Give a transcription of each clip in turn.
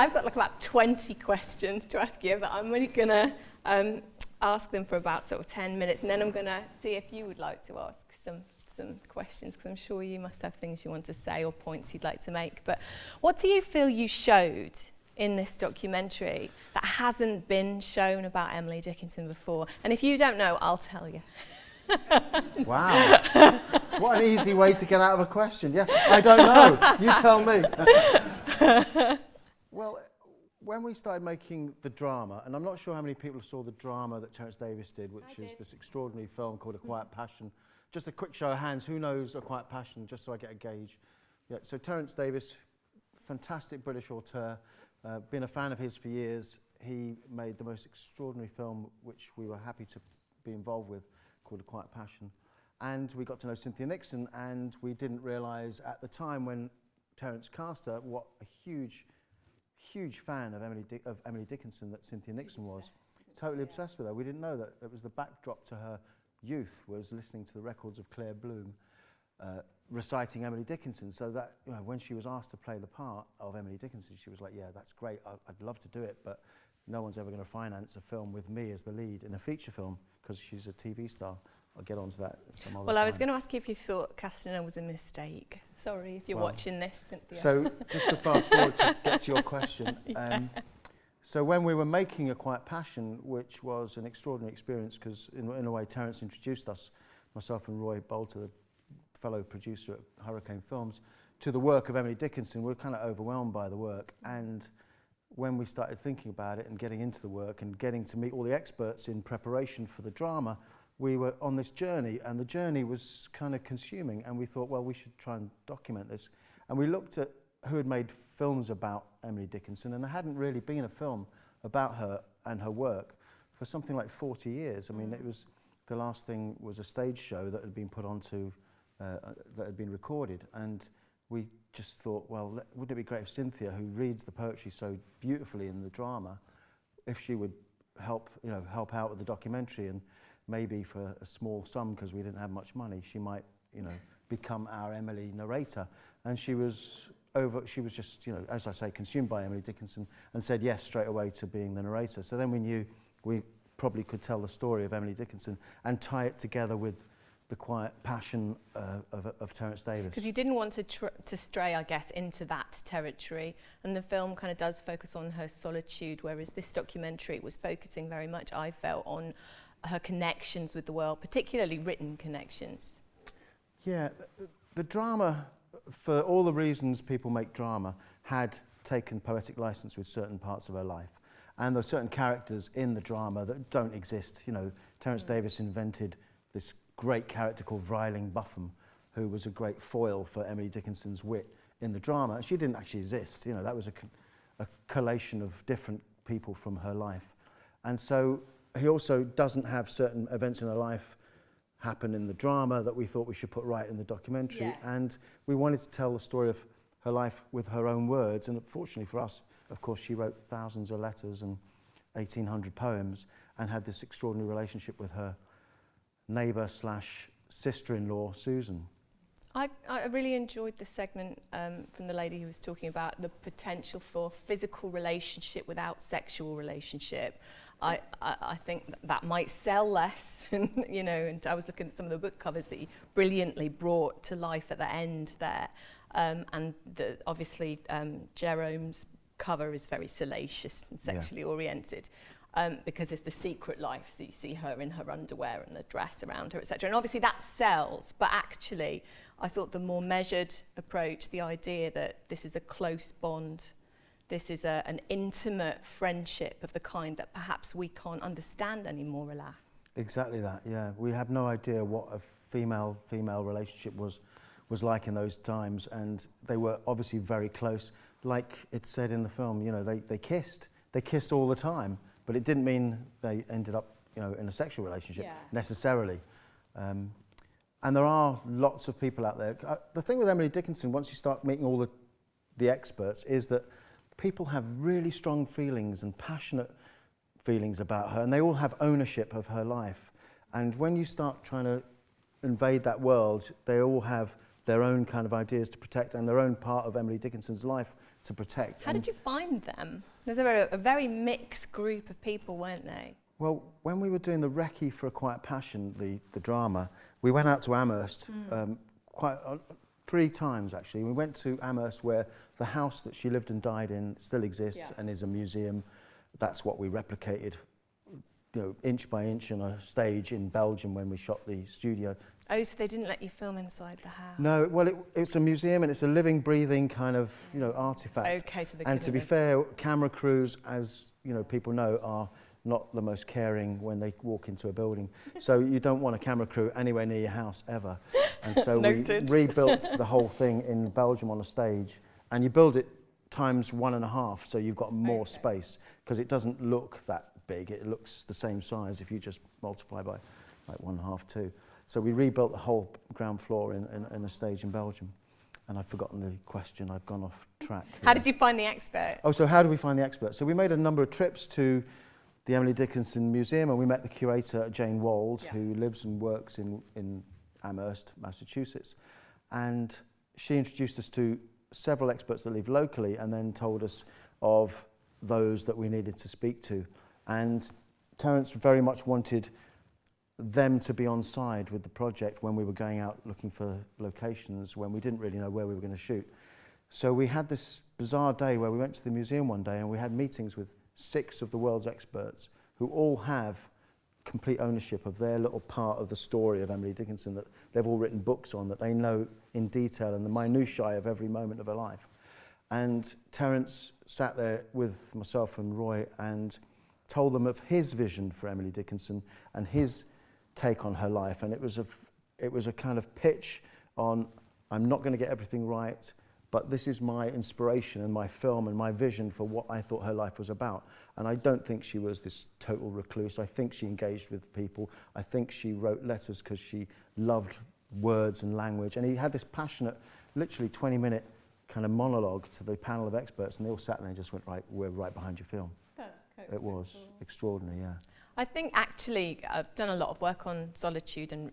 I've got like about 20 questions to ask you, but I'm only going to ask them for about sort of 10 minutes, and then I'm going to see if you would like to ask some questions, because I'm sure you must have things you want to say or points you'd like to make. But what do you feel you showed in this documentary that hasn't been shown about Emily Dickinson before? And if you don't know, I'll tell you. Wow. What an easy way to get out of a question. Yeah, I don't know. You tell me. Well, when we started making the drama, and I'm not sure how many people saw the drama that Terence Davis did, which is this extraordinary film called A Quiet Passion. Just a quick show of hands, who knows A Quiet Passion, just so I get a gauge. Yeah, so Terence Davis, fantastic British auteur, been a fan of his for years. He made the most extraordinary film, which we were happy to be involved with, called A Quiet Passion. And we got to know Cynthia Nixon, and we didn't realise at the time when Terence cast her what a huge fan of Emily Dickinson that Cynthia Nixon was. Totally obsessed with her. We didn't know that it was the backdrop to her youth, was listening to the records of Claire Bloom, reciting Emily Dickinson. So that, you know, when she was asked to play the part of Emily Dickinson, she was like, yeah, that's great, I'd love to do it, but no one's ever going to finance a film with me as the lead in a feature film, because she's a TV star. I'll get onto that some other time. I was going to ask you if you thought casting her was a mistake. Sorry if you're watching this, Cynthia. So just to fast forward to get to your question. So when we were making A Quiet Passion, which was an extraordinary experience, because in a way Terence introduced us, myself and Roy Bolter, the fellow producer at Hurricane Films, to the work of Emily Dickinson. We were kind of overwhelmed by the work, and when we started thinking about it and getting into the work and getting to meet all the experts in preparation for the drama, we were on this journey, and the journey was kind of consuming, and we thought, well, we should try and document this. And we looked at who had made films about Emily Dickinson, and there hadn't really been a film about her and her work for something like 40 years. I mean, it was, the last thing was a stage show that had been put onto, that had been recorded, and we just thought, well, wouldn't it be great if Cynthia, who reads the poetry so beautifully in the drama, if she would help out with the documentary, and maybe for a small sum, because we didn't have much money, she might, become our Emily narrator. And she was just, as I say, consumed by Emily Dickinson, and said yes straight away to being the narrator. So then we knew we probably could tell the story of Emily Dickinson and tie it together with the quiet passion of Terence Davis. Because you didn't want to stray, I guess, into that territory, and the film kind of does focus on her solitude, whereas this documentary was focusing very much, I felt, on her connections with the world, particularly written connections. Yeah, the drama, for all the reasons people make drama, had taken poetic license with certain parts of her life. And there are certain characters in the drama that don't exist. Terence Davis invented this great character called Vryling Buffum, who was a great foil for Emily Dickinson's wit in the drama. She didn't actually exist. That was a collation of different people from her life. And so he also doesn't have certain events in her life happen in the drama that we thought we should put right in the documentary. Yeah. And we wanted to tell the story of her life with her own words. And fortunately for us, of course, she wrote thousands of letters and 1,800 poems, and had this extraordinary relationship with her neighbour / sister-in-law, Susan. I really enjoyed the segment from the lady who was talking about the potential for physical relationship without sexual relationship. I think that might sell less, and I was looking at some of the book covers that he brilliantly brought to life at the end there. And obviously Jerome's cover is very salacious and sexually oriented. Because it's the secret life, so you see her in her underwear and the dress around her, etc. And obviously that sells, but actually I thought the more measured approach, the idea that this is a close bond, this is an intimate friendship of the kind that perhaps we can't understand anymore, alas. Exactly that, yeah. We had no idea what a female-female relationship was like in those times, and they were obviously very close. Like it's said in the film, they kissed. They kissed all the time. But it didn't mean they ended up, in a sexual relationship necessarily. And there are lots of people out there. The thing with Emily Dickinson, once you start meeting all the experts, is that people have really strong feelings and passionate feelings about her, and they all have ownership of her life. And when you start trying to invade that world, they all have their own kind of ideas to protect and their own part of Emily Dickinson's life to protect. How did you find them? There's a very mixed group of people, weren't they? Well, when we were doing the recce for A Quiet Passion, the drama, we went out to Amherst quite 3 times actually. We went to Amherst where the house that she lived and died in still exists and is a museum. That's what we replicated, inch by inch on a stage in Belgium when we shot the studio. Oh, so they didn't let you film inside the house? No, well, it's a museum and it's a living, breathing kind of, artifact. Okay, so and to be fair, camera crews, as people know, are not the most caring when they walk into a building. So you don't want a camera crew anywhere near your house ever. And so we rebuilt the whole thing in Belgium on a stage, and you build it times 1.5, so you've got more space, because it doesn't look that big. It looks the same size if you just multiply by like 1.5, 2. So we rebuilt the whole ground floor in a stage in Belgium. And I've forgotten the question, I've gone off track. How did you find the expert? Oh, so how did we find the expert? So we made a number of trips to the Emily Dickinson Museum, and we met the curator, Jane Wald, who lives and works in Amherst, Massachusetts. And she introduced us to several experts that live locally and then told us of those that we needed to speak to. And Terence very much wanted them to be on side with the project when we were going out looking for locations, when we didn't really know where we were going to shoot. So we had this bizarre day where we went to the museum one day and we had meetings with 6 of the world's experts who all have complete ownership of their little part of the story of Emily Dickinson that they've all written books on, that they know in detail and the minutiae of every moment of her life. And Terence sat there with myself and Roy and told them of his vision for Emily Dickinson and his take on her life. And it was a kind of pitch on, I'm not going to get everything right, but this is my inspiration and my film and my vision for what I thought her life was about. And I don't think she was this total recluse. I think she engaged with people. I think she wrote letters because she loved words and language. And he had this passionate, literally 20-minute kind of monologue to the panel of experts, and they all sat there and just went, right, we're right behind your film. It was extraordinary, yeah. I think actually I've done a lot of work on solitude and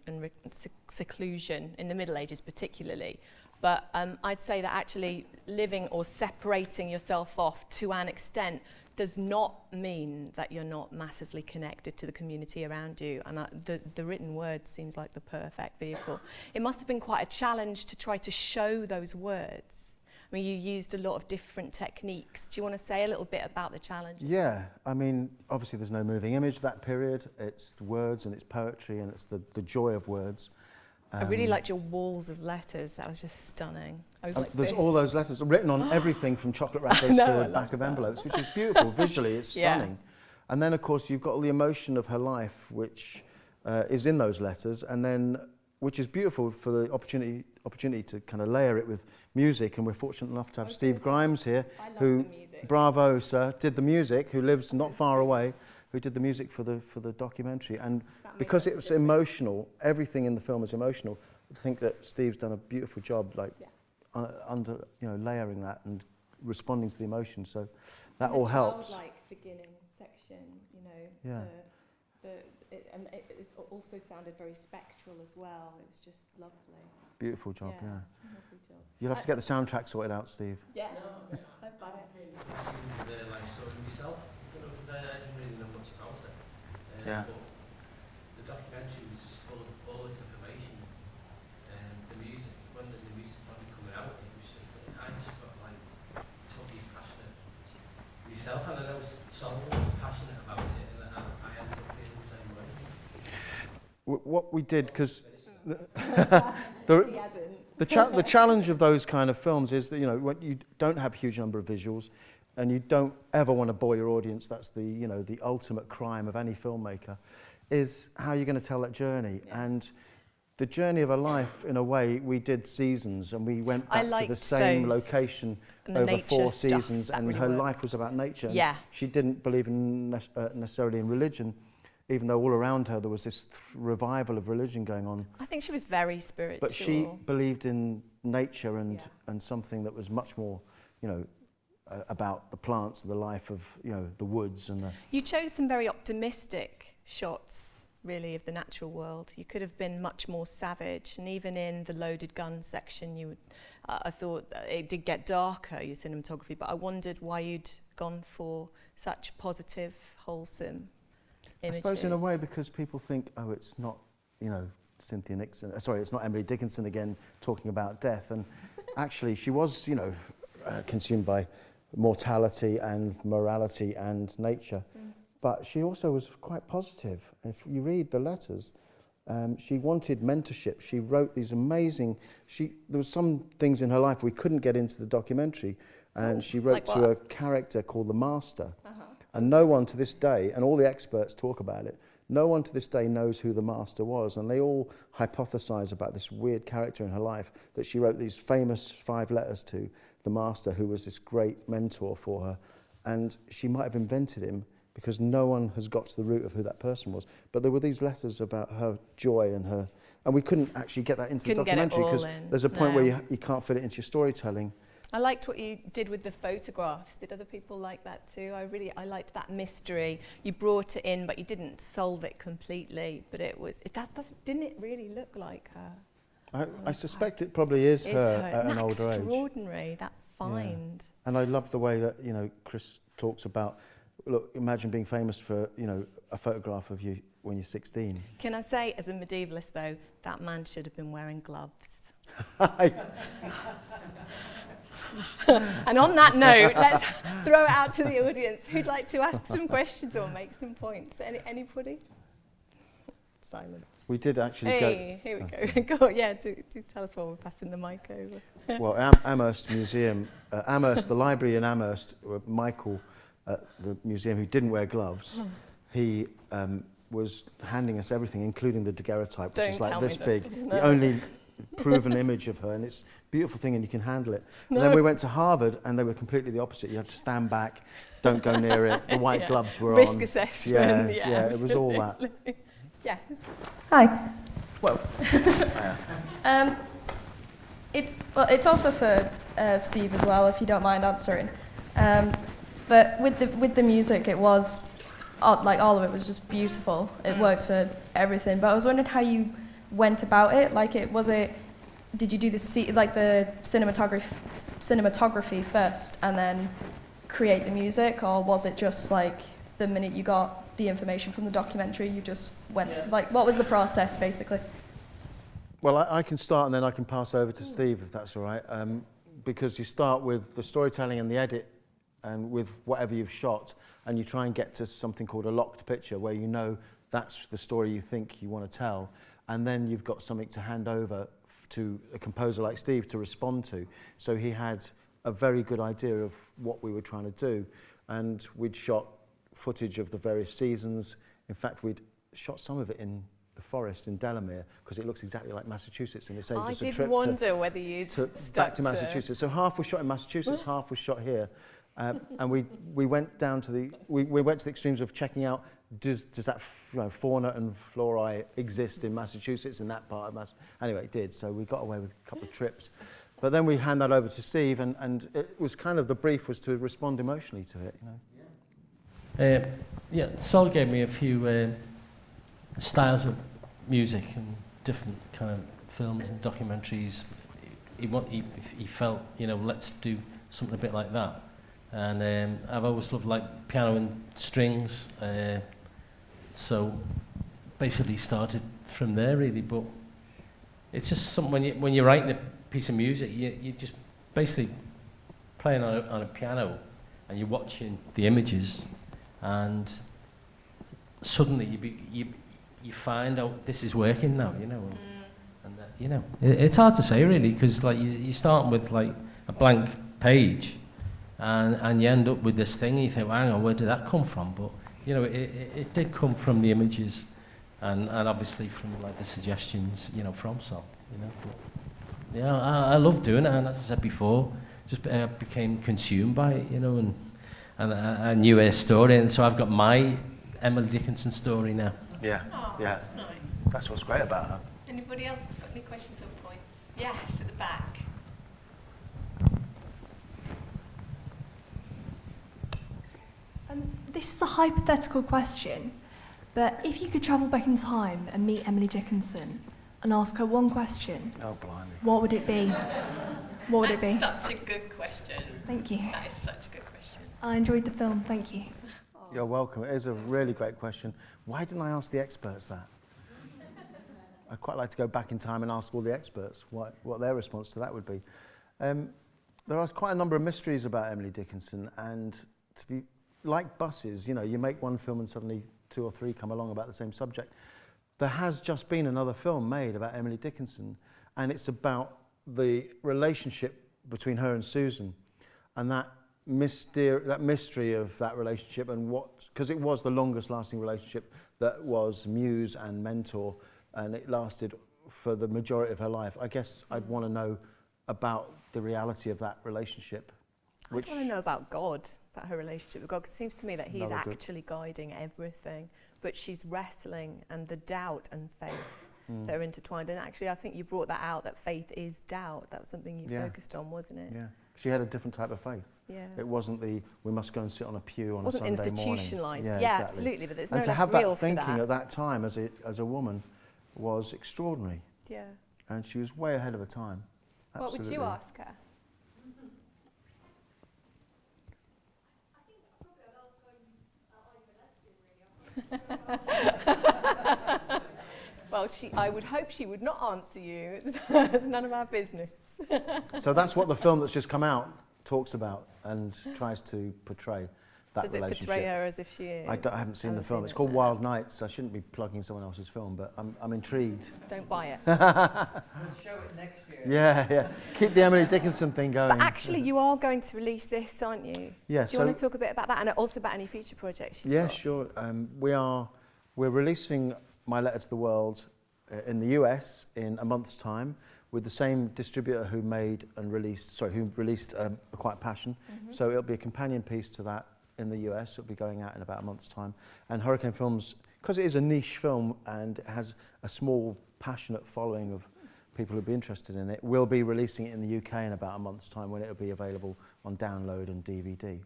seclusion in the Middle Ages particularly, but I'd say that actually living or separating yourself off to an extent does not mean that you're not massively connected to the community around you, and the written word seems like the perfect vehicle. It must have been quite a challenge to try to show those words. I mean, you used a lot of different techniques. Do you want to say a little bit about the challenge? Yeah, I mean, obviously there's no moving image that period. It's the words and it's poetry and it's the joy of words. I really liked your walls of letters. That was just stunning. I was like, there's all those letters written on everything from chocolate wrappers to the back of envelopes, which is beautiful. Visually, it's stunning. And then, of course, you've got all the emotion of her life, which is in those letters, and then which is beautiful for the opportunity to kind of layer it with music. And we're fortunate enough to have Steve Grimes here, who, bravo, sir, did the music, who lives not far away, who did the music for the documentary. And because it was emotional, everything in the film is emotional. I think that Steve's done a beautiful job, like under layering that and responding to the emotion. So that all helps. Childlike beginning section, and it also sounded very spectral as well. It was just lovely. Beautiful job, yeah. Lovely job. You'll have to get the soundtrack sorted out, Steve. Yeah. I've seen the life story myself, because I didn't really know much about it. Yeah. But the documentary was just full of all this information, and the music. When the music started coming out, it was just, I just got like totally passionate myself, and I was so passionate about it, and I ended up feeling the same way. What we did, because the challenge of those kind of films is that when you don't have a huge number of visuals, and you don't ever want to bore your audience. That's the ultimate crime of any filmmaker, is how you're going to tell that journey. And the journey of a life, in a way, we did seasons, and we went back to the same location over 4 seasons, and her life was about nature. Yeah. She didn't believe in necessarily in religion, even though all around her there was this revival of religion going on. I think she was very spiritual. But she believed in nature and something that was much more, about the plants, the life of, the woods and the... You chose some very optimistic shots really, of the natural world. You could have been much more savage, and even in the loaded gun section, you would, I thought it did get darker, your cinematography, but I wondered why you'd gone for such positive, wholesome images. I suppose in a way because people think, oh, it's not, you know, Cynthia Nixon, sorry, it's not Emily Dickinson again talking about death, and actually she was, you know, consumed by mortality and morality and nature. But she also was quite positive. If you read the letters, she wanted mentorship. She wrote these amazing... there was some things in her life we couldn't get into the documentary, and she wrote like to what? a character called the Master. And no one to this day, and all the experts talk about it, no one to this day knows who the Master was, and they all hypothesize about this weird character in her life that she wrote these famous 5 letters to the Master, who was this great mentor for her. And she might have invented him, because no one has got to the root of who that person was. But there were these letters about her joy and her... And we couldn't actually get that into the documentary because there's a point where you can't fit it into your storytelling. I liked what you did with the photographs. Did other people like that too? I liked that mystery. You brought it in, but you didn't solve it completely. But didn't it really look like her? I suspect it probably is her at an older age. Extraordinary, that find. Yeah. And I love the way that, you know, Chris talks about, look, imagine being famous for, you know, a photograph of you when you're 16. Can I say, as a medievalist though, that man should have been wearing gloves. And on that note, let's throw it out to the audience. Who'd like to ask some questions or make some points? Anybody? Silence. We did actually Here we go. Go on, yeah, do tell us while we're passing the mic over. Well, Amherst Museum, the library in Amherst, Michael at the museum, who didn't wear gloves, he was handing us everything, including the daguerreotype, which is like this big, the only proven image of her, and it's a beautiful thing and you can handle it. And then we went to Harvard and they were completely the opposite. You had to stand back, don't go near it, the white gloves were Risk on. assessment, Yeah, it was all that. Yeah. Hi. Whoa. It's also for Steve as well, if you don't mind answering. But with the music, it was like all of it was just beautiful. It worked for everything. But I was wondering how you went about it. Like, did you do the cinematography first and then create the music, or was it just like the minute you got the information from the documentary, you just went, like, what was the process, basically? Well, I can start and then I can pass over to Steve, if that's all right, because you start with the storytelling and the edit and with whatever you've shot, and you try and get to something called a locked picture, where you know that's the story you think you want to tell, and then you've got something to hand over to a composer like Steve to respond to. So he had a very good idea of what we were trying to do, and we'd shot footage of the various seasons. In fact, we'd shot some of it in the forest in Delamere, because it looks exactly like Massachusetts, and it saved us a trip whether you'd back to Massachusetts. So half was shot in Massachusetts, half was shot here, and we went down to we went to the extremes of checking out, does that fauna and flora exist in Massachusetts, in that part of Massachusetts? Anyway, it did, so we got away with a couple of trips. But then we hand that over to Steve, and it was kind of, the brief was to respond emotionally to it, you know. Sol gave me a few styles of music and different kind of films and documentaries. He felt, you know, let's do something a bit like that. And I've always loved like piano and strings, so basically started from there really. But it's just something when you're writing a piece of music, you just basically playing on a piano and you're watching the images, and suddenly you find out this is working now, you know. And you know, it's hard to say really, because like you start with like a blank page, and you end up with this thing, and you think, well, hang on, where did that come from? But you know, it did come from the images, and obviously from like the suggestions, you know, from Sol, you know. But yeah, I love doing it, and as I said before, just became consumed by it, you know, and I knew her story, and so I've got my Emily Dickinson story now. Yeah, yeah. Nice. That's what's great about her. Anybody else got any questions or points? Yes, at the back. This is a hypothetical question, But if you could travel back in time and meet Emily Dickinson and ask her one question, Oh, blimey. what would it be? What would it be? That's such a good question. Thank you. That is such a good question. I enjoyed the film, thank you. You're welcome. It is a really great question. Why didn't I ask the experts that? I'd quite like to go back in time and ask all the experts what their response to that would be. There are quite a number of mysteries about Emily Dickinson, and to be like buses, you know, you make one film and suddenly 2 or 3 come along about the same subject. There has just been another film made about Emily Dickinson, and it's about the relationship between her and Susan, and that mystery of that relationship, and because it was the longest lasting relationship that was muse and mentor, and it lasted for the majority of her life. I guess I'd want to know about the reality of that relationship. I want to know about God, about her relationship with God, because it seems to me that he's Another good- actually guiding everything, but she's wrestling, and the doubt and faith that are intertwined. And actually, I think you brought that out, that faith is doubt. That was something you focused on, wasn't it? Yeah, she had a different type of faith. Yeah. It wasn't we must go and sit on a pew on It wasn't a Sunday morning. institutionalised. Yeah, Yeah, exactly. absolutely, but there's And no to less have real that for thinking that. at that time as a woman was extraordinary, Yeah. and she was way ahead of her time. What would you ask her? Well, I would hope she would not answer you. It's none of our business. So that's what the film that's just come out talks about and tries to portray that Does it relationship. portray her as if she is? I haven't seen the film. It's called Wild Nights. I shouldn't be plugging someone else's film, but I'm intrigued. Don't buy it. We'll show it next year. Yeah. Keep the Emily Dickinson thing going. But actually, you are going to release this, aren't you? Yeah. Do you want to talk a bit about that, and also about any future projects you've Yeah, got? sure. We're releasing My Letter to the World in the US in a month's time with the same distributor who released A Quiet Passion. So it'll be a companion piece to that in the US. It'll be going out in about a month's time. And Hurricane Films, because it is a niche film and it has a small, passionate following of people who'll be interested in it, we'll be releasing it in the UK in about a month's time when it'll be available on download and DVD.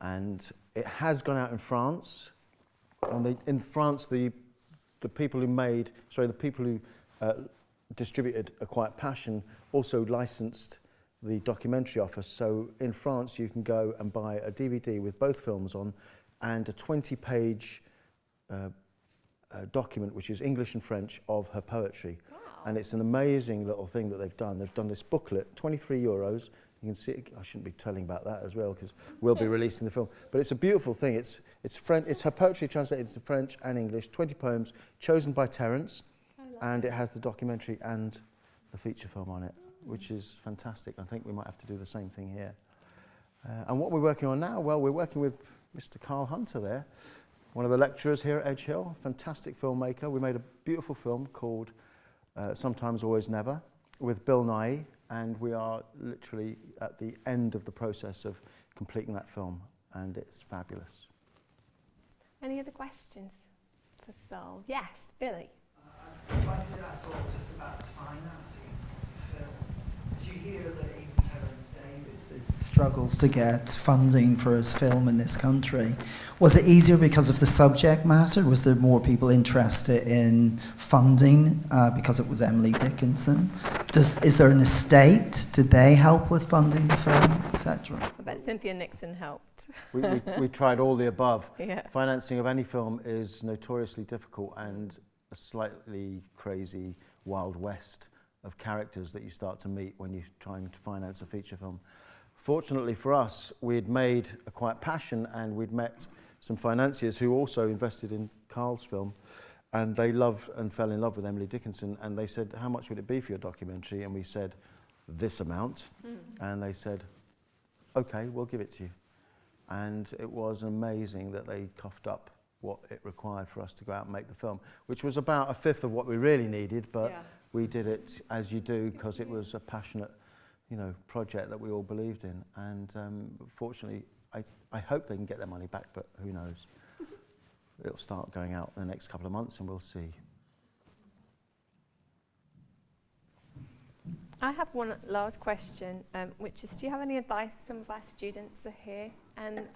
And it has gone out in France. And in France, the people who distributed A Quiet Passion also licensed the documentary off us. So in France, you can go and buy a DVD with both films on and a 20-page document, which is English and French, of her poetry. Wow. And it's an amazing little thing that they've done. They've done this booklet, €23. You can see it. I shouldn't be telling about that as well because we'll be releasing the film. But it's a beautiful thing. It's French. It's her poetry translated into French and English. 20 poems chosen by Terence, and it has the documentary and the feature film on it, which is fantastic. I think we might have to do the same thing here. And what we're working on now? Well, we're working with Mr. Carl Hunter there, one of the lecturers here at Edge Hill. Fantastic filmmaker. We made a beautiful film called Sometimes Always Never with Bill Nye. And we are literally at the end of the process of completing that film, and it's fabulous. Any other questions for Sol? Yes, Billy. I wanted to ask just about the financing of the film. Did you hear that even Terence Davis struggles to get funding for his film in this country? Was it easier because of the subject matter? Was there more people interested in funding because it was Emily Dickinson? Is there an estate? Did they help with funding the film, etc.? I bet Cynthia Nixon helped. We tried all the above. Yeah. Financing of any film is notoriously difficult and a slightly crazy Wild West of characters that you start to meet when you're trying to finance a feature film. Fortunately for us, we'd made A Quiet Passion and we'd met some financiers who also invested in Carl's film, and they loved and fell in love with Emily Dickinson, and they said, how much would it be for your documentary? And we said, this amount. And they said, okay, we'll give it to you. And it was amazing that they coughed up what it required for us to go out and make the film, which was about a fifth of what we really needed, but we did it as you do because it was a passionate, project that we all believed in. And fortunately, I hope they can get their money back, but who knows? It'll start going out in the next couple of months and we'll see. I have one last question, which is, do you have any advice? Some of our students are here, and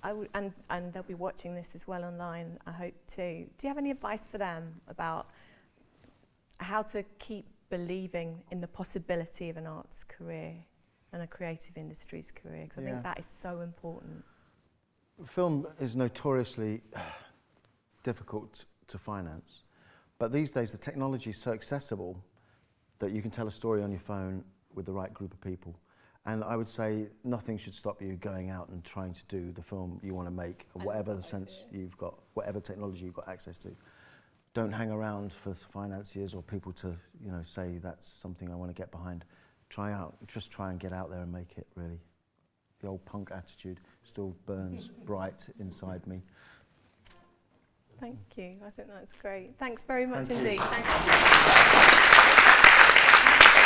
and they'll be watching this as well online, I hope too. Do you have any advice for them about how to keep believing in the possibility of an arts career and a creative industries career? Because I think that is so important. Film is notoriously difficult to finance, but these days the technology is so accessible that you can tell a story on your phone with the right group of people. And I would say nothing should stop you going out and trying to do the film you want to make, whatever the sense you've got, whatever technology you've got access to. Don't hang around for financiers or people to, you know, say that's something I want to get behind. Just try and get out there and make it, really. The old punk attitude still burns bright inside me. Thank you. I think that's great. Thanks very much Thank you. indeed. Thank you.